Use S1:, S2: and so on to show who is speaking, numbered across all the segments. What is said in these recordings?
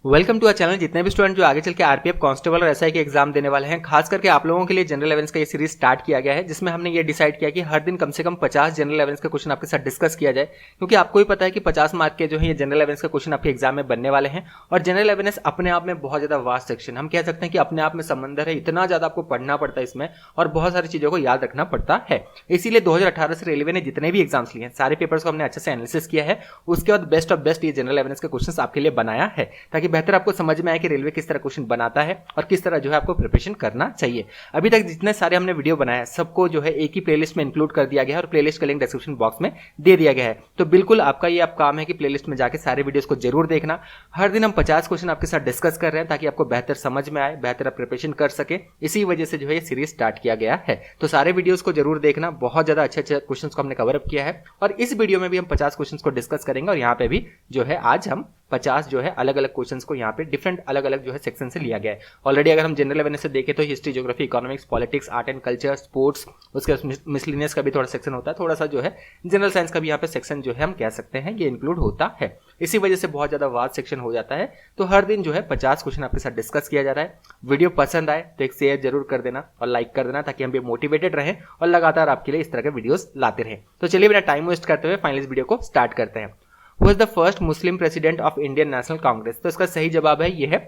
S1: Welcome to our channel. जितने भी student जो आगे चल के आरपीएफ कांस्टेबल और एसआई के एग्जाम देने वाले हैं, खास करके आप लोगों के लिए जनरल अवेयरनेस का ये सीरीज स्टार्ट किया गया है, जिसमें हमने ये डिसाइड किया कि हर दिन कम से कम 50 जनरल अवेयरनेस के क्वेश्चन आपके साथ डिस्कस किया जाए, क्योंकि आपको ही पता है कि 50 मार्क के जो है ये जनरल अवेयरनेस के क्वेश्चन आपके एग्जाम में बनने वाले हैं। और जनरल अवेयरनेस अपने आप में बहुत ज्यादा वास्ट सेक्शन, हम कह सकते हैं कि अपने आप में समंदर है, इतना ज्यादा आपको पढ़ना पड़ता है इसमें और बहुत सारी चीजों को याद रखना पड़ता है। इसीलिए 2018 से रेलवे ने जितने भी एग्जाम्स लिए हैं, सारे पेपर्स को हमने अच्छे से एनालिसिस किया है। उसके बाद बेस्ट ऑफ बेस्ट ये जनरल अवेयरनेस के क्वेश्चन आपके लिए बनाया है, ताकि बेहतर आपको समझ में कि रेलवे किस तरह क्वेश्चन बनाता है और किस तरह जो है आपको प्रिपरेशन करना चाहिए। अभी तक जितने सारे हमने वीडियो बनाया है, सबको जो है एक ही प्लेलिस्ट में इंक्लूड कर दिया गया है और प्लेलिस्ट का लिंक डिस्क्रिप्शन बॉक्स में दे दिया गया है। तो बिल्कुल आपका ये काम है कि प्लेलिस्ट में जाके सारे वीडियोस को जरूर देखना। हर दिन हम 50 क्वेश्चन आपके साथ डिस्कस कर रहे हैं, ताकि आपको बेहतर समझ में आए, बेहतर प्रिपरेशन कर सके। इसी वजह से जो है ये सीरीज स्टार्ट किया गया है। तो सारे वीडियोस को जरूर देखना, बहुत ज्यादा अच्छे अच्छे क्वेश्चन को हमने कवर अप किया है और इस वीडियो में भी हम 50 क्वेश्चन को डिस्कस करेंगे। और यहाँ पे भी जो है आज हम 50 जो है अलग अलग क्वेश्चंस को यहाँ पे डिफरेंट अलग अलग जो है सेक्शन से लिया गया है। ऑलरेडी अगर हम जनरल अवेयरनेस से देखें तो history, geography, economics, politics, art and culture, sports, उसके मिसलिनियस का भी थोड़ा सेक्शन होता है, थोड़ा सा जो है जनरल साइंस का भी यहाँ पे सेक्शन जो है हम कह सकते हैं ये इंक्लूड होता है। इसी वजह से बहुत ज्यादा वास्ट सेक्शन हो जाता है। तो हर दिन जो है 50 क्वेश्चन आपके साथ डिस्कस किया जा रहा है। वीडियो पसंद आए तो एक शेयर जरूर कर देना और लाइक कर देना, ताकि हम भी मोटिवेटेड रहें और लगातार आपके लिए इस तरह के वीडियोस लाते रहें। तो चलिए बिना टाइम वेस्ट करते हुए फाइनली इस वीडियो को स्टार्ट करते हैं। Who was the first Muslim president of Indian National Congress? तो इसका सही जवाब है ये है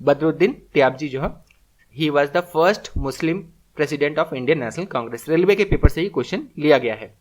S1: बदरुद्दीन त्याबजी जो है, he was the first Muslim president of Indian national Congress. Railway के पेपर से ही क्वेश्चन लिया गया है।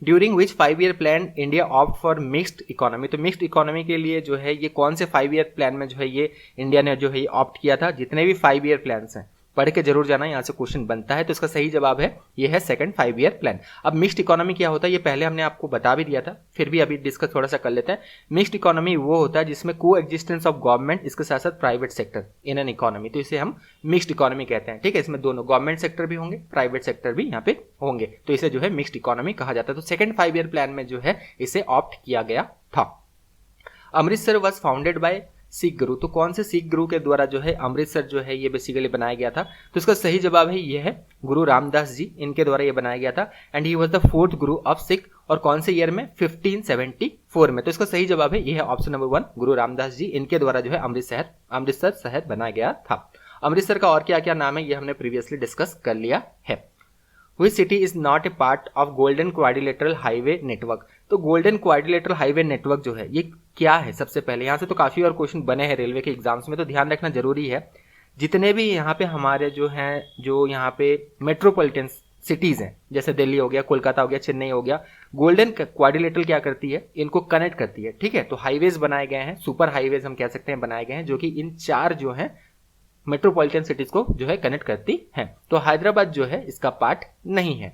S1: During which 5 year plan India opt for mixed economy. तो मिक्स्ड इकोनॉमी के लिए जो है ये कौन से 5 ईयर प्लान में जो है ये इंडिया ने जो है ये ऑप्ट किया था। जितने भी 5 ईयर प्लान हैं पढ़ के जरूर जाना, यहाँ से क्वेश्चन बनता है। तो इसका सही जवाब है ये है सेकंड 5 ईयर प्लान। अब मिक्स्ड इकोनॉमी क्या होता है ये पहले हमने आपको बता भी दिया था, फिर भी अभी डिस्कस थोड़ा सा कर लेते हैं। मिक्स्ड इकोनॉमी वो होता है जिसमें को एग्जिस्टेंस ऑफ गवर्नमेंट, इसके साथ साथ private sector in an economy, तो इसे हम मिक्स्ड इकोनॉमी कहते हैं। ठीक है, इसमें दोनों गवर्नमेंट सेक्टर भी होंगे, प्राइवेट सेक्टर भी यहाँ पे होंगे, तो इसे जो है मिक्स्ड इकोनॉमी कहा जाता है। तो सेकंड 5 ईयर प्लान में जो है इसे ऑप्ट किया गया था। Amritsar was founded by Sikh गुरु। तो कौन से सिख गुरु के द्वारा जो है अमृतसर जो है ये बेसिकली बनाया गया था। तो इसका सही जवाब है ये है गुरु रामदास जी, इनके द्वारा ये बनाया गया था। And he was the 4th Guru of Sikh. और कौन से ईयर में? 1574 में। तो इसका सही जवाब है ये है ऑप्शन नंबर 1, गुरु रामदास जी, इनके द्वारा जो है अमृतसर शहर बनाया गया था। अमृतसर का और क्या क्या नाम है ये हमने प्रीवियसली डिस्कस कर लिया है। Which city is not a part of Golden Quadrilateral Highway Network? तो गोल्डन क्वाड्रिलेटरल हाईवे नेटवर्क जो है ये क्या है? सबसे पहले यहाँ से तो काफी और क्वेश्चन बने हैं रेलवे के एग्जाम्स में, तो ध्यान रखना जरूरी है। जितने भी यहाँ पे हमारे जो हैं, जो यहाँ पे मेट्रोपॉलिटन सिटीज हैं, जैसे दिल्ली हो गया, कोलकाता हो गया, चेन्नई हो गया, गोल्डन क्वाड्रिलेटरल क्या करती है? इनको कनेक्ट करती है। ठीक है, तो हाईवेज बनाए गए हैं, सुपर हाईवेज हम कह सकते हैं बनाए गए हैं, जो कि इन 4 जो है मेट्रोपॉलिटन सिटीज को जो है कनेक्ट करती हैं। तो हैदराबाद जो है इसका पार्ट नहीं है,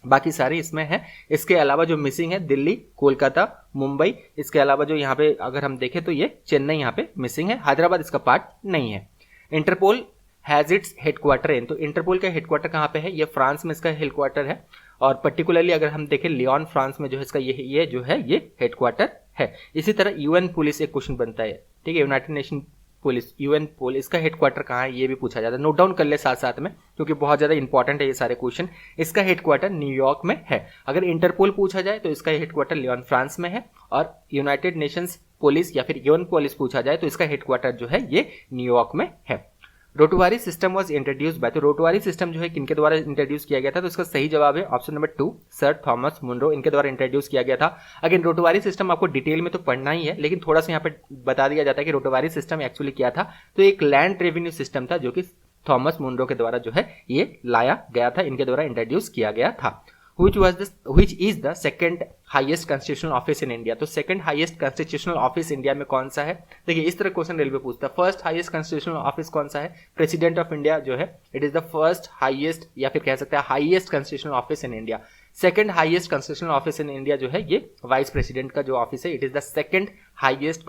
S1: बाकी सारे इसमें है। इसके अलावा जो मिसिंग है दिल्ली, कोलकाता, मुंबई, इसके अलावा जो यहाँ पे अगर हम देखें तो ये चेन्नई यहाँ पे मिसिंग है, हैदराबाद इसका पार्ट नहीं है। Interpol has its headquarter in. तो इंटरपोल का हेडक्वार्टर कहाँ पे है? ये फ्रांस में इसका हेडक्वार्टर है, और पर्टिकुलरली अगर हम देखें लियोन फ्रांस में जो है इसका ये जो है ये हेडक्वार्टर है। इसी तरह यूएन पुलिस एक क्वेश्चन बनता है, ठीक है, United nation police, UN police, इसका हेडक्वार्टर कहाँ है ये भी पूछा जाता है। नोट डाउन कर ले साथ साथ में, क्योंकि बहुत ज्यादा इंपॉर्टेंट है ये सारे क्वेश्चन। इसका हेडक्वार्टर न्यूयॉर्क में है। अगर इंटरपोल पूछा जाए तो इसका हेडक्वार्टर लियोन फ्रांस में है, और यूनाइटेड नेशंस पुलिस या फिर यूएन पुलिस पूछा जाए तो इसका हेडक्वार्टर जो है ये न्यूयॉर्क में है। रोटवारी सिस्टम वॉज इंट्रोड्यूस बाय। तो रोटवारी सिस्टम जो है किनके द्वारा इंट्रोड्यूस किया गया था? तो इसका सही जवाब है option number 2, sir Thomas Munro, इनके द्वारा इंट्रोड्यूस किया गया था। अगेन रोटवारी सिस्टम आपको डिटेल में तो पढ़ना ही है, लेकिन थोड़ा सा यहाँ पे बता दिया जाता है कि रोटवारी सिस्टम एक्चुअली क्या था। तो एक लैंड रेवेन्यू सिस्टम था, जो कि थॉमस मुनरो के द्वारा जो है ये लाया गया था, इनके द्वारा इंट्रोड्यूस किया गया था। which is the second highest constitutional office in India? तो second highest constitutional office India में कौन सा है? देखिए इस तरह क्वेश्चन रेलवे पूछता है। फर्स्ट हाईएस्ट constitutional ऑफिस कौन सा है? प्रेसिडेंट ऑफ इंडिया जो है, it is the first highest या फिर कह सकते हैं highest constitutional office in India. Second highest constitutional office in India जो है ये वाइस प्रेसिडेंट का जो ऑफिस है, it is the second highest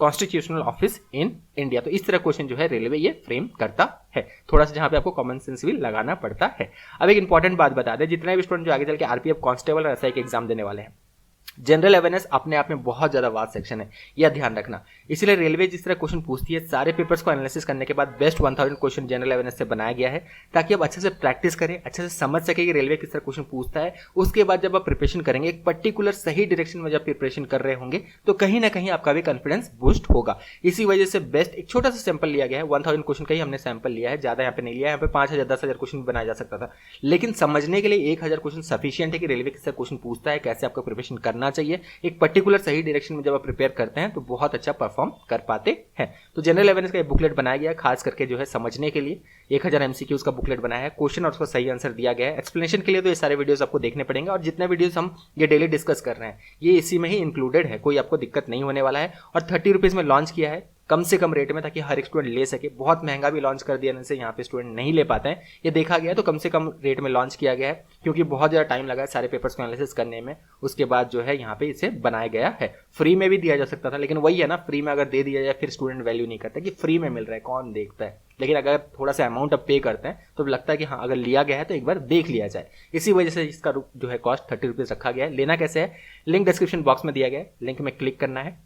S1: constitutional office in India. तो इस तरह क्वेश्चन जो है रेलवे ये फ्रेम करता है, थोड़ा सा जहां पे आपको कॉमन सेंस भी लगाना पड़ता है। अब एक इंपॉर्टेंट बात बता दें, जितने भी स्टूडेंट जो आगे चल के आरपीएफ कांस्टेबल और एसआई के एग्जाम देने वाले हैं, जनरल अवेयरनेस अपने आप में बहुत ज़्यादा वास्ट सेक्शन है, यह ध्यान रखना। इसीलिए रेलवे जिस तरह क्वेश्चन पूछती है, सारे पेपर्स को एनालिसिस करने के बाद बेस्ट 1000 क्वेश्चन जनरल अवेयरनेस से बनाया गया है, ताकि आप अच्छे से प्रैक्टिस करें, अच्छे से समझ सके कि रेलवे किस तरह क्वेश्चन पूछता है। उसके बाद जब आप प्रिपरेशन करेंगे, एक पर्टिकुलर सही डायरेक्शन में जब प्रिपरेशन कर रहे होंगे, तो कहीं ना कहीं आपका भी कॉन्फिडेंस बूस्ट होगा। इसी वजह से बेस्ट एक छोटा सा सैंपल लिया गया है, 1000 क्वेश्चन का ही हमने सैंपल लिया है, ज्यादा यहाँ पे नहीं लिया है। यहाँ पे 5000 10,000 क्वेश्चन बनाया जा सकता था, लेकिन समझने के लिए 1000 क्वेश्चन सफिशियंट है कि रेलवे किस तरह क्वेश्चन पूछता है, कैसे आपको प्रिपरेशन करना चाहिए। एक पर्टिकुलर सही डायरेक्शन में जब आप प्रिपेयर करते हैं तो बहुत अच्छा परफॉर्म कर पाते हैं। तो जनरल अवेयरनेस का एक बुकलेट बनाया गया है खास करके जो है समझने के लिए, 1000 MCQs का बुकलेट बनाया है, क्वेश्चन और उसका सही आंसर दिया गया है। एक्सप्लेनेशन के लिए तो ये सारे वीडियोस आपको देखने पड़ेंगे, और जितने वीडियोस हम ये डेली डिस्कस कर रहे हैं ये इसी में ही इंक्लूडेड है, कोई आपको दिक्कत नहीं होने वाला है। और 30 रुपीज़ में लॉन्च किया है, कम से कम रेट में, ताकि हर एक स्टूडेंट ले सके। बहुत महंगा भी लॉन्च कर दिया से यहाँ पे स्टूडेंट नहीं ले पाते हैं, ये देखा गया है। तो कम से कम रेट में लॉन्च किया गया है, क्योंकि बहुत ज़्यादा टाइम लगा है सारे पेपर्स को एनालिसिस करने में। उसके बाद जो है यहाँ पे इसे बनाया गया है। फ्री में भी दिया जा सकता था, लेकिन वही है ना, फ्री में अगर दे दिया जाए फिर स्टूडेंट वैल्यू नहीं करता कि फ्री में मिल रहा है, कौन देखता है। लेकिन अगर थोड़ा सा अमाउंट अब पे करते हैं तो लगता है कि हाँ अगर लिया गया है तो एक बार देख लिया जाए। इसी वजह से इसका जो है कॉस्ट 30 रुपीज़ रखा गया है। लेना कैसे है, लिंक डिस्क्रिप्शन बॉक्स में दिया गया है, लिंक में क्लिक करना है,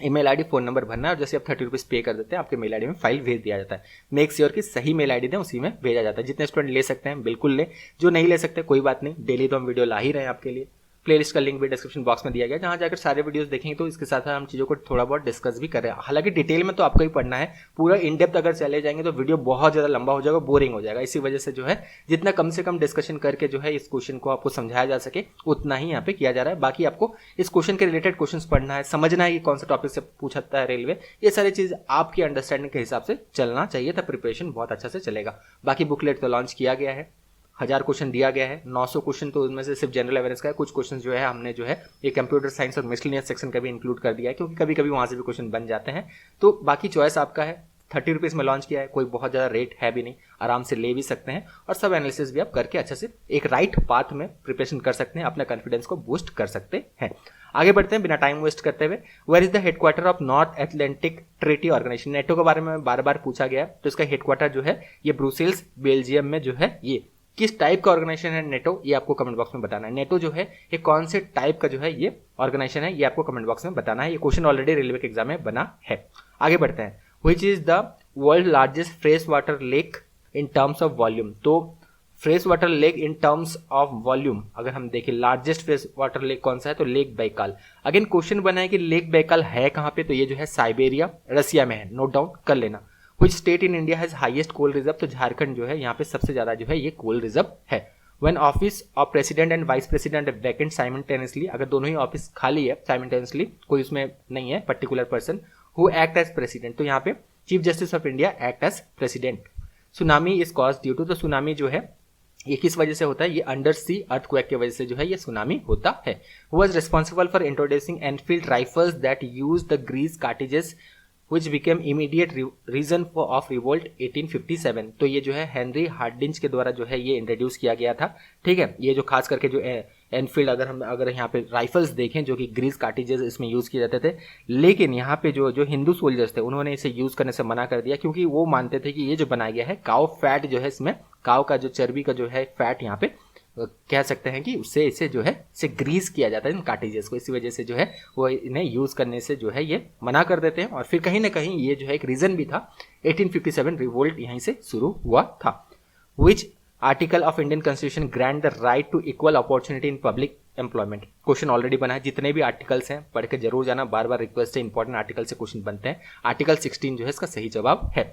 S1: ईमेल आईडी फ़ोन नंबर भरना है, और जैसे आप 30 रुपीज़ पे कर देते हैं आपके मेल आईडी में फाइल भेज दिया जाता है। मेक श्योर कि सही मेल आईडी दें, उसी में भेजा जाता है। जितने स्टूडेंट ले सकते हैं बिल्कुल ले, जो नहीं ले सकते कोई बात नहीं, डेली तो हम वीडियो ला ही रहे हैं आपके लिए। प्लेलिस्ट का लिंक भी डिस्क्रिप्शन बॉक्स में दिया गया है, जहाँ जाकर सारे वीडियोस देखेंगे। तो इसके साथ हम चीज़ों को थोड़ा बहुत डिस्कस भी कर रहे हैं। हालांकि डिटेल में तो आपको ही पढ़ना है, पूरा इन डेप्थ अगर चले जाएंगे तो वीडियो बहुत ज़्यादा लंबा हो जाएगा, बोरिंग हो जाएगा। इसी वजह से जो है जितना कम से कम डिस्कशन करके जो है इस क्वेश्चन को आपको समझाया जा सके उतना ही यहाँ पे किया जा रहा है। बाकी आपको इस क्वेश्चन के रिलेटेड क्वेश्चन पढ़ना है, समझना है कि कौन सा टॉपिक से पूछता है रेलवे, ये सारी चीज़ आपकी अंडरस्टैंडिंग के हिसाब से चलना चाहिए, तब प्रिपरेशन बहुत अच्छा से चलेगा। बाकी बुकलेट तो लॉन्च किया गया है, 1000 क्वेश्चन दिया गया है, 900 क्वेश्चन तो उनमें से सिर्फ जनरल अवेयरनेस का है। कुछ क्वेश्चन जो है हमने जो है ये कंप्यूटर साइंस और मिसलेनियस सेक्शन का भी इंक्लूड कर दिया है, क्योंकि कभी कभी वहाँ से भी क्वेश्चन बन जाते हैं। तो बाकी चॉइस आपका है। 30 रुपीज़ में लॉन्च किया है, कोई बहुत ज़्यादा रेट है भी नहीं, आराम से ले भी सकते हैं, और सब एनालिसिस भी आप करके अच्छे से एक राइट पाथ में प्रिपरेशन कर सकते हैं, अपने कॉन्फिडेंस को बूस्ट कर सकते हैं। आगे बढ़ते हैं बिना टाइम वेस्ट करते हुए। Where is the headquarter of North Atlantic Treaty Organization. NATO के बारे में बार बार पूछा गया, तो इसका हेडक्वार्टर जो है ये ब्रुसेल्स बेल्जियम में जो है। ये किस टाइप का ऑर्गेनाइजेशन है नेटो, ये आपको कमेंट बॉक्स में बताना है। नेटो जो है ये कौन से टाइप का जो है ये ऑर्गेनाइजेशन है, ये आपको कमेंट बॉक्स में बताना है। ये क्वेश्चन ऑलरेडी रेलवे के एग्जाम में बना है। आगे बढ़ते हैं। Which is the world largest fresh water lake in terms of volume. तो fresh water lake in terms of volume अगर हम देखें, लार्जेस्ट फ्रेश वाटर लेक कौन सा है, तो लेक बैकाल। अगेन क्वेश्चन बना है कि लेक बैकाल है कहाँ पे, तो ये जो है साइबेरिया रसिया में है, नोट डाउन कर लेना। Which state in India has highest coal reserve, तो झारखंड जो है यहाँ पे सबसे ज्यादा जो है ये कोल रिजर्व है। When office of president and vice president vacant simultaneously, अगर दोनों ही ऑफिस खाली है simultaneously, कोई उसमें नहीं है particular person, who act as president, तो यहाँ पे chief justice of India act as president. Tsunami is cause due to, तो सुनामी जो है ये किस वजह से होता है, ये अंडर सी अर्थक्वेक की वजह से जो है ये सुनामी होता है। Who was responsible for introducing Enfield rifles that used the grease cartridges which became immediate reason of revolt 1857, तो ये जो है हेनरी हार्डिंज के द्वारा जो है ये इंट्रोड्यूस किया गया था। ठीक है, ये जो खास करके जो एनफील्ड अगर यहाँ पे राइफल्स देखें जो कि ग्रीस कार्टिजेस इसमें यूज़ किए जाते थे, लेकिन यहाँ पे जो हिंदू सोल्जर्स थे उन्होंने इसे यूज़ करने से मना कर दिया, क्योंकि वो मानते थे कि ये जो बनाया गया है काव फैट जो है, इसमें काव का जो चर्बी का जो है फैट यहाँ पे कह सकते हैं कि उससे इसे जो है इसे ग्रीस किया जाता है इन कार्टिजेस को। इसी वजह से जो है वो इन्हें यूज़ करने से जो है ये मना कर देते हैं। और फिर कहीं ना कहीं ये जो है एक रीज़न भी था, 1857 रिवोल्ट यहीं से शुरू हुआ था। Which article of Indian constitution grant the right to equal opportunity in public employment. Question already बना है, जितने भी आर्टिकल्स हैं पढ़ के जरूर जाना, बार बार रिक्वेस्ट है, इंपॉर्टेंट आर्टिकल से क्वेश्चन बनते हैं। आर्टिकल 16 जो है इसका सही जवाब है।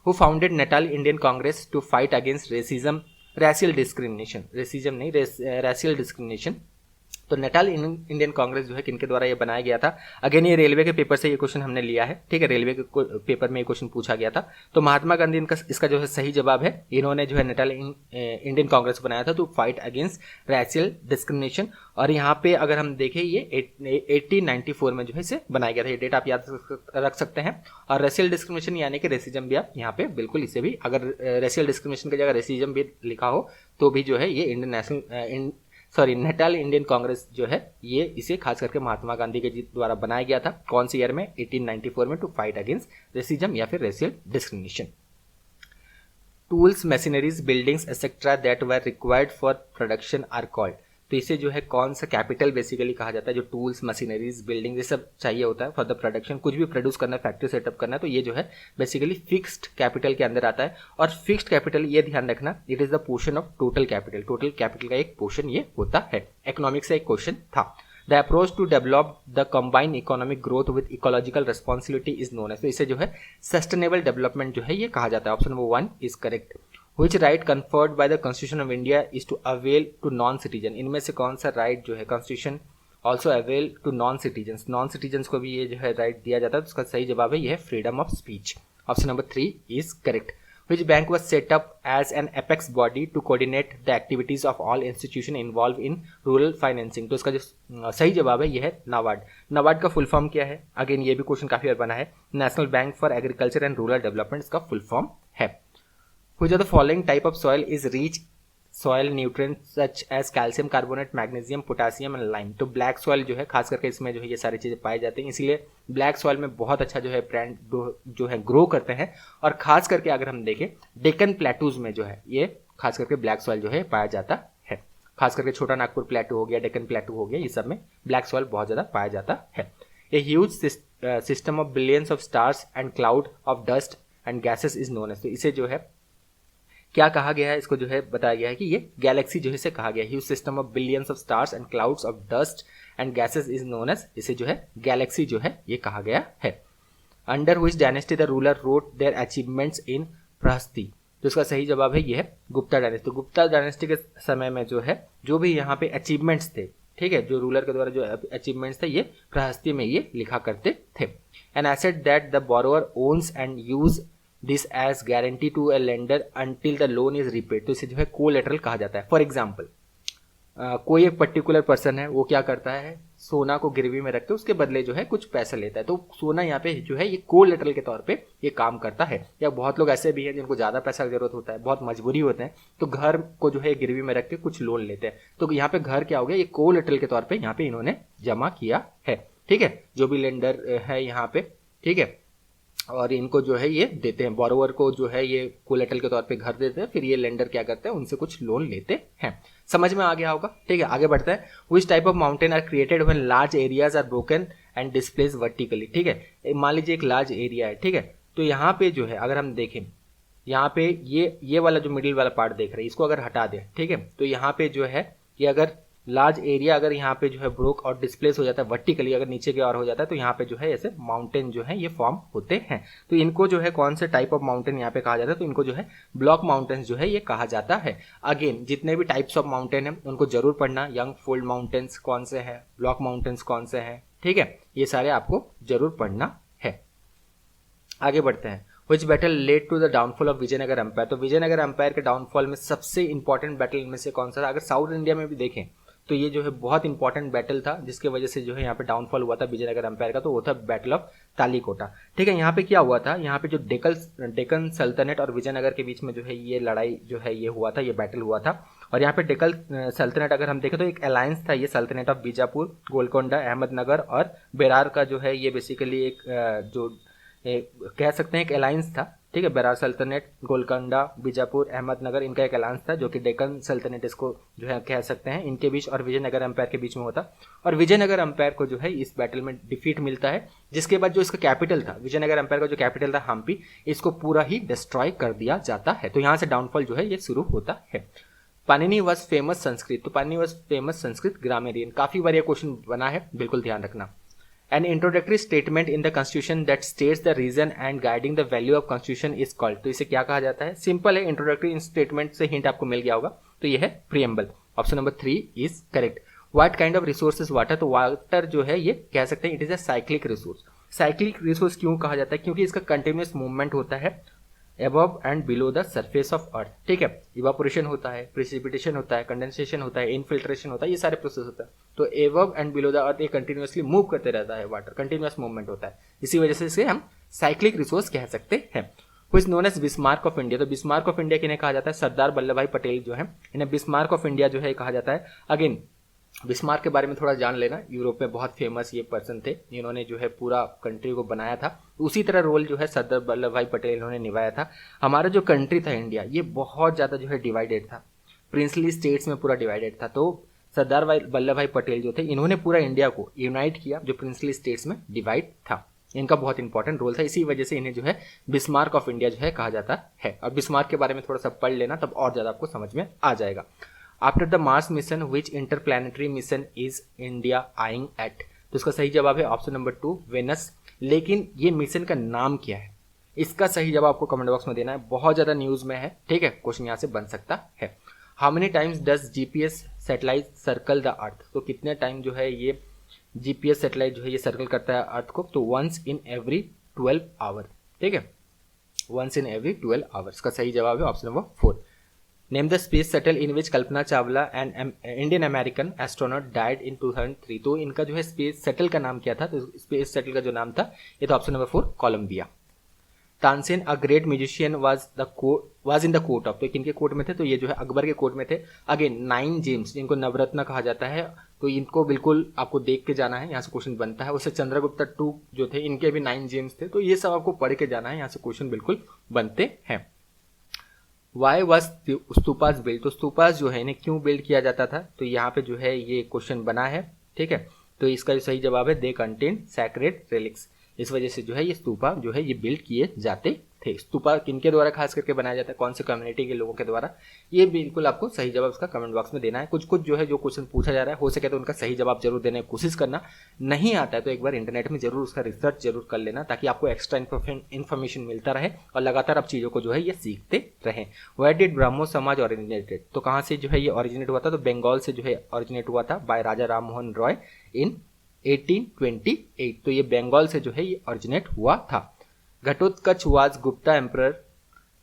S1: Who founded Natal Indian Congress to fight against racism racial discrimination, racism नहीं रैशियल डिस्क्रिमिनेशन। तो नेटाल इंडियन कांग्रेस जो है किनके द्वारा ये बनाया गया था। अगेन ये रेलवे के पेपर से ये क्वेश्चन हमने लिया है, ठीक है, रेलवे के पेपर में ये क्वेश्चन पूछा गया था। तो महात्मा गांधी इसका जो है सही जवाब है। इन्होंने जो है नेटाल इंडियन कांग्रेस बनाया था to fight against racial discrimination. और यहाँ पे अगर हम देखें ये 1894 में जो है इसे बनाया गया था। ये डेट आप याद रख सकते हैं। और रैशियल डिस्क्रिमिनेशन यानी कि रेसिज्म भी आप यहाँ पे बिल्कुल इसे भी, अगर रैशियल डिस्क्रिमिनेशन की जगह रेसिज्म भी लिखा हो तो भी जो है ये नेटाल इंडियन कांग्रेस जो है ये इसे खास करके महात्मा गांधी के द्वारा बनाया गया था। कौन सी ईयर में, 1894 में, टू फाइट अगेंस्ट रेसिज्म या फिर racial discrimination. Tools, machineries, buildings etcetera that were required for production are called. तो इसे जो है कौन सा कैपिटल बेसिकली कहा जाता है, जो टूल्स, मशीनरीज, बिल्डिंग ये सब चाहिए होता है फॉर द प्रोडक्शन, कुछ भी प्रोड्यूस करना है, फैक्ट्री सेटअप करना है, तो ये जो है बेसिकली फिक्स्ड कैपिटल के अंदर आता है। और फिक्स्ड कैपिटल ये ध्यान रखना, it is the portion of total capital, total capital का एक पोर्शन ये होता है। इकोनॉमिक्स से एक क्वेश्चन था। The approach to develop the combined economic growth with ecological responsibility is known as, तो इसे जो है सस्टेनेबल डेवलपमेंट जो है ये कहा जाता है। Option number 1 is correct. Which right conferred by the Constitution of India is to avail to non-citizen, इनमें से कौन सा राइट जो है Constitution also avail to non-citizens, non-citizens को भी ये जो है राइट दिया जाता है, तो उसका सही जवाब है ये है freedom of speech. Option number 3 is correct. Which bank was set up as an apex body to coordinate the activities of all institutions involved in rural financing, तो इसका जो सही जवाब है ये है नाबार्ड। नाबार्ड का फुल फॉर्म क्या है, अगेन ये भी क्वेश्चन काफी बार बना है, national bank for agriculture and rural development इसका फुल फॉर्म है। Which of the following type of soil is rich soil nutrients such as calcium carbonate, magnesium, potassium and lime, तो ब्लैक सॉइल जो है खास करके इसमें जो है ये सारी चीज़ें पाई जाती हैं, इसीलिए ब्लैक सॉइल में बहुत अच्छा जो है प्लांट जो है ग्रो करते हैं। और खास करके अगर हम देखें डेक्कन प्लेटूज में जो है ये खास करके ब्लैक सॉइल जो है पाया जाता है, खास करके छोटा नागपुर प्लेटू हो गया, डेक्कन प्लेटू हो गया, ये सब में ब्लैक सॉइल बहुत ज़्यादा पाया जाता है। A huge system of billions of stars and cloud of dust and gases is known as, तो इसे जो है क्या कहा गया है, इसको जो है बताया गया है कि ये गैलेक्सी जो है इसे कहा गया है, huge system of billions of stars and clouds of dust and gases is known as, इसे जो है गैलेक्सी जो है ये कहा गया है। Under which dynasty the ruler wrote their achievements in prashasti, तो इसका सही जवाब है ये है गुप्ता डायनेस्टी। गुप्ता डायनेस्टी के समय में जो है जो भी यहाँ पे अचीवमेंट्स थे, ठीक है, जो रूलर के द्वारा जो अचीवमेंट्स थे ये प्रहस्ती में ये लिखा करते थे। An asset that the borrower owns and use this as guarantee to a lender until the loan is repaid, तो इसे जो है कोलेटरल कहा जाता है। फॉर एग्जाम्पल कोई एक पर्टिकुलर पर्सन है, वो क्या करता है, सोना को गिरवी में रख के उसके बदले जो है कुछ पैसा लेता है, तो सोना यहाँ पे जो है ये कोलेटरल के तौर पे ये काम करता है। या बहुत लोग ऐसे भी हैं जिनको ज़्यादा पैसा की जरूरत होता है, बहुत मजबूरी होते हैं, तो घर को जो है गिरवी में रख के कुछ लोन लेते हैं, तो यहाँ पे घर क्या हो गया, ये कोलेटरल के तौर पर यहाँ पे इन्होंने जमा किया है। ठीक है, जो भी लेंडर है यहाँ पे, ठीक है, और इनको जो है ये देते हैं, बोरोवर को जो है ये कोलेटरल के तौर पे घर देते हैं, फिर ये लेंडर क्या करते हैं, उनसे कुछ लोन लेते हैं। समझ में आ गया होगा। ठीक है, आगे बढ़ते हैं। Which type of mountain are created when large areas are broken and displace vertically, ठीक है, मान लीजिए एक लार्ज एरिया है, ठीक है, तो यहाँ पे जो है अगर हम देखें, यहाँ पे ये वाला जो मिडिल वाला पार्ट देख रहे हैं, इसको अगर हटा दें, ठीक है, तो यहाँ पे जो है ये अगर लार्ज एरिया अगर यहाँ पे जो है ब्रोक और डिस्प्लेस हो जाता है वर्टिकली, अगर नीचे की ओर हो जाता है, तो यहाँ पे जो है ऐसे माउंटेन जो है ये फॉर्म होते हैं। तो इनको जो है कौन से टाइप ऑफ माउंटेन यहाँ पे कहा जाता है, तो इनको जो है ब्लॉक माउंटेन्स जो है ये कहा जाता है। अगेन जितने भी टाइप्स ऑफ माउंटेन है उनको जरूर पढ़ना, यंग फोल्ड माउंटेन्स कौन से हैं, ब्लॉक माउंटेन्स कौन से हैं, ठीक है, ये सारे आपको जरूर पढ़ना है। आगे बढ़ते हैं। Which battle led to the downfall of Vijayanagara empire, तो विजयनगर एम्पायर के डाउनफॉल में सबसे इंपॉर्टेंट बैटल इनमें से कौन सा था? अगर साउथ इंडिया में भी देखें तो ये जो है बहुत इंपॉर्टेंट बैटल था, जिसके वजह से जो है यहाँ पे डाउनफॉल हुआ था विजयनगर एम्पायर का, तो वो था बैटल ऑफ तालीकोटा। ठीक है, यहाँ पे क्या हुआ था, यहाँ पे जो डेक्कन सल्तनत और विजयनगर के बीच में जो है ये लड़ाई जो है ये हुआ था, ये बैटल हुआ था। और यहाँ पे डेक्कन सल्तनत अगर हम देखें तो एक अलायंस था, ये सल्तनत ऑफ बीजापुर, गोलकोंडा, अहमदनगर और बेरार का जो है ये बेसिकली एक जो कह सकते हैं एक अलायंस था। ठीक है, बेरार सल्तनत, गोलकोंडा, बीजापुर, अहमदनगर, इनका एक अलायंस था जो कि डेक्कन सल्तनत इसको जो है कह सकते हैं, इनके बीच और विजयनगर एम्पायर के बीच में होता। और विजयनगर एम्पायर को जो है इस बैटल में डिफीट मिलता है, जिसके बाद जो इसका कैपिटल था, विजयनगर एम्पायर का जो कैपिटल था हम्पी, इसको पूरा ही डिस्ट्रॉय कर दिया जाता है। तो यहाँ से डाउनफॉल जो है ये शुरू होता है। पाणिनि वॉज फेमस संस्कृत, तो Panini was famous Sanskrit grammarian, काफी बार ये क्वेश्चन बना है, बिल्कुल ध्यान रखना। An introductory statement in the constitution that states the reason and guiding the value of constitution is called, तो इसे क्या कहा जाता है? सिंपल है, इंट्रोडक्टरी स्टेटमेंट से हिंट आपको मिल गया होगा, तो ये है preamble. Option number 3 is correct. What kind of resources water, तो वाटर जो है ये कह सकते हैं it is a cyclic resource. Cyclic resource क्यों कहा जाता है? क्योंकि इसका कंटिन्यूस मूवमेंट होता है above and below the surface of earth। ठीक है, इवापोरेशन होता है, प्रेसिपिटेशन होता है, कंडेंसेशन होता है, इनफिल्ट्रेशन होता है, ये सारे प्रोसेस होता है। तो above and below the earth ये कंटिन्यूसली मूव करते रहता है, वाटर कंटिन्यूस मूवमेंट होता है, इसी वजह से इसे हम साइक्लिक रिसोर्स कह सकते हैं। Who is known as Bismarck of India, तो बिस्मार्क ऑफ इंडिया किन्हें कहा जाता है? सरदार वल्लभ भाई पटेल जो है, इन्हें बिस्मार्क ऑफ इंडिया जो है कहा जाता है। अगेन बिस्मार्क के बारे में थोड़ा जान लेना, यूरोप में बहुत फेमस ये पर्सन थे, इन्होंने जो है पूरा कंट्री को बनाया था। उसी तरह रोल जो है सरदार वल्लभ भाई पटेल इन्होंने निभाया था। हमारा जो कंट्री था इंडिया, ये बहुत ज़्यादा जो है डिवाइडेड था, प्रिंसली स्टेट्स में पूरा डिवाइडेड था। तो सरदार वल्लभ भाई पटेल जो थे, इन्होंने पूरा इंडिया को यूनाइट किया, जो प्रिंसली स्टेट्स में डिवाइड था। इनका बहुत इंपॉर्टेंट रोल था, इसी वजह से इन्हें जो है बिस्मार्क ऑफ इंडिया जो है कहा जाता है। और बिस्मार्क के बारे में थोड़ा सा पढ़ लेना, तब और ज़्यादा आपको समझ में आ जाएगा। After the Mars mission which interplanetary mission is India eyeing at, तो इसका सही जवाब है ऑप्शन नंबर 2 वेनस। लेकिन ये मिशन का नाम क्या है, इसका सही जवाब आपको कमेंट बॉक्स में देना है, बहुत ज़्यादा न्यूज़ में है, ठीक है, क्वेश्चन यहाँ से बन सकता है। How many times does GPS satellite circle the earth, तो कितने टाइम जो है ये जीपीएस सैटेलाइट जो है ये सर्कल करता है अर्थ को, तो वंस इन एवरी 12 आवर, ठीक है, वंस इन एवरी 12 आवर्स का सही जवाब है option number 4। Name the space shuttle in which Kalpana Chawla and Indian American astronaut died in 2003, तो इनका जो है स्पेस शटल का नाम क्या था, तो स्पेस शटल का जो नाम था ये तो option number 4 Colombia. Tansen a great musician was in the court of, तो किनके कोर्ट में थे, तो ये जो है अकबर के कोर्ट में थे। अगेन 9 जेम्स जिनको नवरत्न कहा जाता है, तो इनको बिल्कुल आपको देख के जाना है, यहाँ से क्वेश्चन बनता है। उससे चंद्रगुप्ता 2 जो थे, इनके भी 9 जेम्स थे, तो ये सब आपको पढ़ के जाना है, यहाँ से क्वेश्चन बिल्कुल बनते हैं। वाई वाज स्तूपास बिल्ड, तो स्तूपास जो है इन्हें क्यों बिल्ड किया जाता था, तो यहाँ पे जो है ये क्वेश्चन बना है, ठीक है। तो इसका जो सही जवाब है दे कंटेन सैक्रेड रेलिक्स, इस वजह से जो है ये स्तूपा जो है ये बिल्ड किए जाते थे। स्तूपा किनके द्वारा खास करके बनाया जाता है, कौन से कम्युनिटी के लोगों के द्वारा, ये बिल्कुल आपको सही जवाब इसका कमेंट बॉक्स में देना है। कुछ जो है जो क्वेश्चन पूछा जा रहा है, हो सके तो उनका सही जवाब जरूर देने की कोशिश करना, नहीं आता है तो एक बार इंटरनेट में जरूर उसका रिसर्च जरूर कर लेना, ताकि आपको एक्स्ट्रा इन्फॉर्मेशन मिलता रहे और लगातार आप चीज़ों को जो है ये सीखते रहें। वेयर डिड ब्राह्मो समाज ऑरिजिनेटेड, तो कहाँ से जो है ये ऑरिजिनेट हुआ था, तो बंगाल से जो है ऑरिजिनेट हुआ था बाय राजा राम मोहन रॉय इन 1828, तो ये बंगाल से जो है ये ऑरिजिनेट हुआ था। Ghatotkacha was Gupta emperor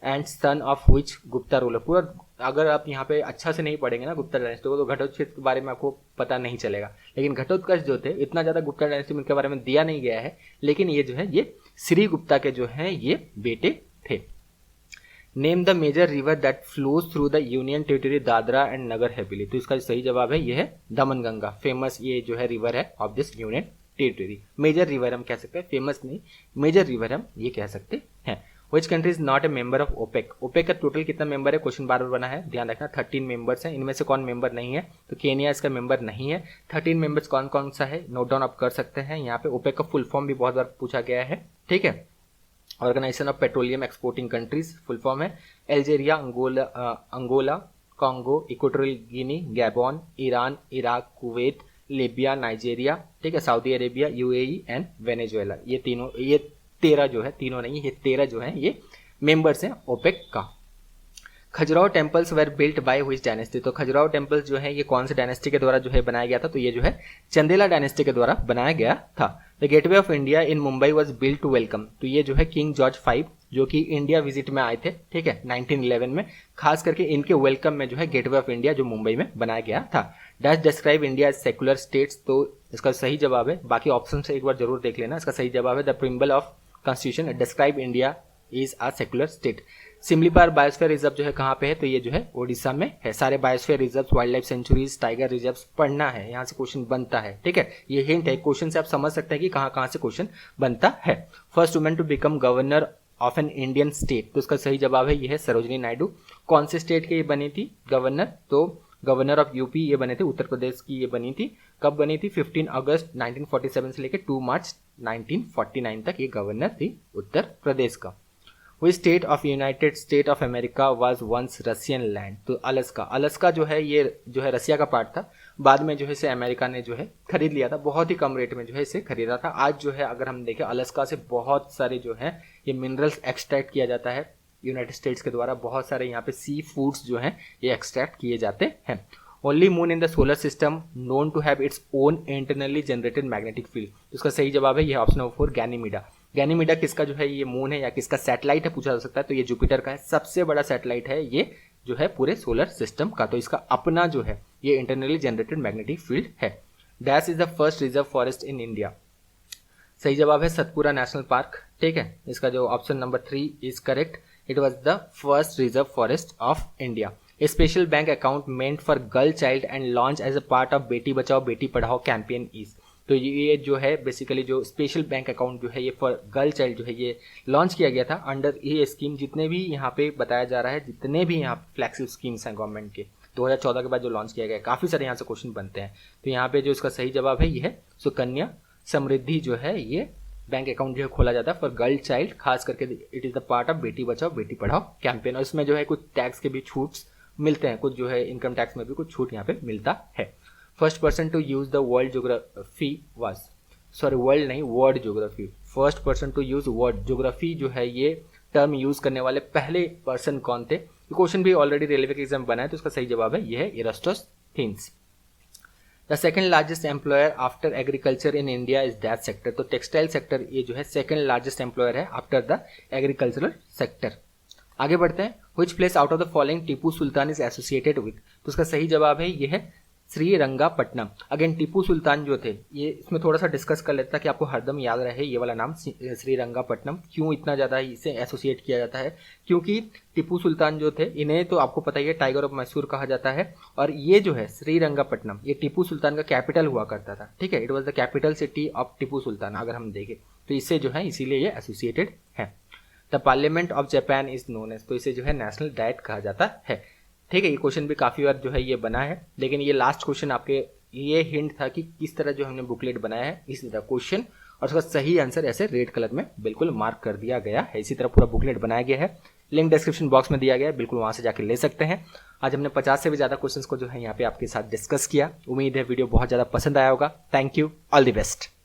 S1: and son of which Gupta ruler, पूरा अगर आप यहाँ पे अच्छा से नहीं पढ़ेंगे ना गुप्ता डायनेस्टी को, तो घटोत्कच के बारे में आपको पता नहीं चलेगा। लेकिन घटोत्कच जो थे, इतना ज़्यादा गुप्ता डायनेस्टी में इनके बारे में दिया नहीं गया है, लेकिन ये जो है ये श्री गुप्ता के जो है ये बेटे थे। Name the major river that flows through the union territory Dadra and Nagar Haveli, तो इसका सही जवाब है ये है दमनगंगा, फेमस ये जो है रिवर है of this union territory. Major river हम कह सकते हैं, फेमस नहीं, मेजर रिवर हम ये कह सकते हैं। Which country is not a member of OPEC, OPEC का टोटल कितना मेंबर है, क्वेश्चन बार बार बना है, ध्यान रखना 13 मेंबर्स हैं, इनमें से कौन मेंबर नहीं है, तो केनिया इसका मेंबर नहीं है। 13 मेंबर्स कौन कौन सा है, नोट डाउन आप कर सकते हैं यहाँ पे। ओपेक का फुल फॉर्म भी बहुत बार पूछा गया है, ठीक है। Organization of Petroleum Exporting Countries full form है Algeria, Angola, Congo, Equatorial Guinea, Gabon, Iran, Iraq, Kuwait, Libya, Nigeria, ठीक है, Saudi Arabia, UAE and Venezuela. ये तीनों, ये 13 जो है, तीनों नहीं ये 13 जो है ये मेंबर्स हैं ओपेक का। Khajuraho temples were built by which dynasty, तो खजुराहो टेम्पल्स जो है ये कौन से डायनेस्टी के द्वारा जो है बनाया गया था, तो ये जो है चंदेला डायनेस्टी के द्वारा बनाया गया था। The Gateway of India in Mumbai was built to welcome, तो ये जो है किंग जॉर्ज 5 जो कि इंडिया विजिट में आए थे, ठीक है, 1911 में, खास करके इनके वेलकम में जो है गेटवे ऑफ इंडिया जो मुंबई में बनाया गया था। Dash describe India as secular states, तो इसका सही जवाब है, बाकी ऑप्शन से एक बार जरूर देख लेना, इसका सही जवाब है the preamble of constitution describe India is a secular state. Simlipal biosphere reserve जो है कहाँ पे है, तो ये जो है ओडिशा में है। सारे biosphere reserve, wild life sanctuaries, tiger reserve पढ़ना है, यहाँ से क्वेश्चन बनता है, ठीक है, ये हिंट है, क्वेश्चन से आप समझ सकते हैं कि कहाँ कहाँ से क्वेश्चन बनता है। First women to become governor of an Indian state, तो इसका सही जवाब है ये है सरोजनी नायडू। कौन से स्टेट के ये बनी थी गवर्नर, तो गवर्नर ऑफ यूपी ये बने थे, उत्तर प्रदेश की ये बनी थी। कब बनी थी, 15 अगस्त 1947 से लेकर 2 मार्च 1949 तक ये गवर्नर थी उत्तर प्रदेश का। Which state of United state of America was once Russian land, तो अलास्का, अलास्का जो है ये जो है रसिया का पार्ट था, बाद में जो है इसे अमेरिका ने जो है खरीद लिया था, बहुत ही कम रेट में जो है इसे खरीदा था। आज जो है अगर हम देखें अलास्का से बहुत सारे जो है ये मिनरल्स एक्सट्रैक्ट किया जाता है यूनाइटेड स्टेट्स के द्वारा, बहुत सारे यहाँ पे सी फूड्स जो हैं ये एक्सट्रैक्ट किए जाते हैं। Only moon in the solar system known to have its own internally generated magnetic field, तो इसका सही जवाब है ये ऑप्शन नंबर 4 गैनीमीडा। गैनीमीडा किसका जो है ये मून है या किसका सैटेलाइट है पूछा जा सकता है, तो ये जुपिटर का है, सबसे बड़ा सैटेलाइट है ये जो है पूरे सोलर सिस्टम का, तो इसका अपना जो है ये इंटरनली जनरेटेड मैग्नेटिक फील्ड है। Dash is the first reserve forest in India, सही जवाब है सतपुरा नेशनल पार्क, ठीक है, इसका जो option number 3 is correct, it was the first reserve forest of India. A special bank account meant for girl child and launch as a part of Beti Bachao Beti Padhao campaign is, तो ये जो है बेसिकली जो special bank account जो है ये for girl child जो है ये लॉन्च किया गया था अंडर ये स्कीम। जितने भी यहाँ पे बताया जा रहा है, जितने भी यहाँ फ्लैगशिप स्कीम्स हैं गवर्नमेंट के, 2014 के बाद जो लॉन्च किया गया है। काफ़ी सारे यहाँ से क्वेश्चन बनते हैं। तो यहाँ पे जो इसका सही जवाब है ये है सुकन्या समृद्धि जो है ये बैंक अकाउंट जो है खोला जाता है फॉर गर्ल चाइल्ड, खास करके it is the part of Beti Bachao Beti Padhao campaign. और इसमें जो है कुछ टैक्स के भी छूट्स मिलते हैं, कुछ जो है इनकम टैक्स में भी कुछ छूट यहाँ पे मिलता है। First person to use the world geography was, sorry world नहीं word geography, first person to use word geography जो है ये टर्म यूज करने वाले पहले पर्सन कौन थे। ये क्वेश्चन भी ऑलरेडी रेलवे के एग्जाम बना है, तो इसका सही जवाब है ये है Eratosthenes. The second largest employer after agriculture in India is that sector. तो टेक्सटाइल सेक्टर ये जो है सेकंड लार्जेस्ट एम्प्लॉयर है आफ्टर द एग्रीकल्चरल सेक्टर। आगे बढ़ते हैं। Which place out of the following Tipu Sultan is associated with. तो इसका सही जवाब है ये है श्रीरंगापट्टनम। अगेन टीपू सुल्तान जो थे ये इसमें थोड़ा सा डिस्कस कर लेता कि आपको हरदम याद रहे ये वाला नाम श्रीरंगापट्टनम क्यों इतना ज़्यादा इसे एसोसिएट किया जाता है, क्योंकि टीपू सुल्तान जो थे इन्हें तो आपको पता ही है टाइगर ऑफ मैसूर कहा जाता है, और ये जो है श्रीरंगापट्टनम ये टीपू सुल्तान का कैपिटल हुआ करता था। ठीक है, it was the capital city of Tipu Sultan अगर हम देखें तो इससे जो है इसीलिए ये एसोसिएटेड है। The parliament of Japan is known as, तो इसे जो है नेशनल डाइट कहा जाता है। ठीक है, ये क्वेश्चन भी काफ़ी बार जो है ये बना है, लेकिन ये लास्ट क्वेश्चन आपके ये हिंट था कि किस तरह जो हमने बुकलेट बनाया है इस तरह क्वेश्चन, और उसका सही आंसर ऐसे रेड कलर में बिल्कुल मार्क कर दिया गया है। इसी तरह पूरा बुकलेट बनाया गया है, लिंक डिस्क्रिप्शन बॉक्स में दिया गया है, बिल्कुल वहाँ से जाकर ले सकते हैं। आज हमने 50 से भी ज़्यादा क्वेश्चंस को जो है यहाँ पे आपके साथ डिस्कस किया। उम्मीद है वीडियो बहुत ज़्यादा पसंद आया होगा। Thank you, all the best.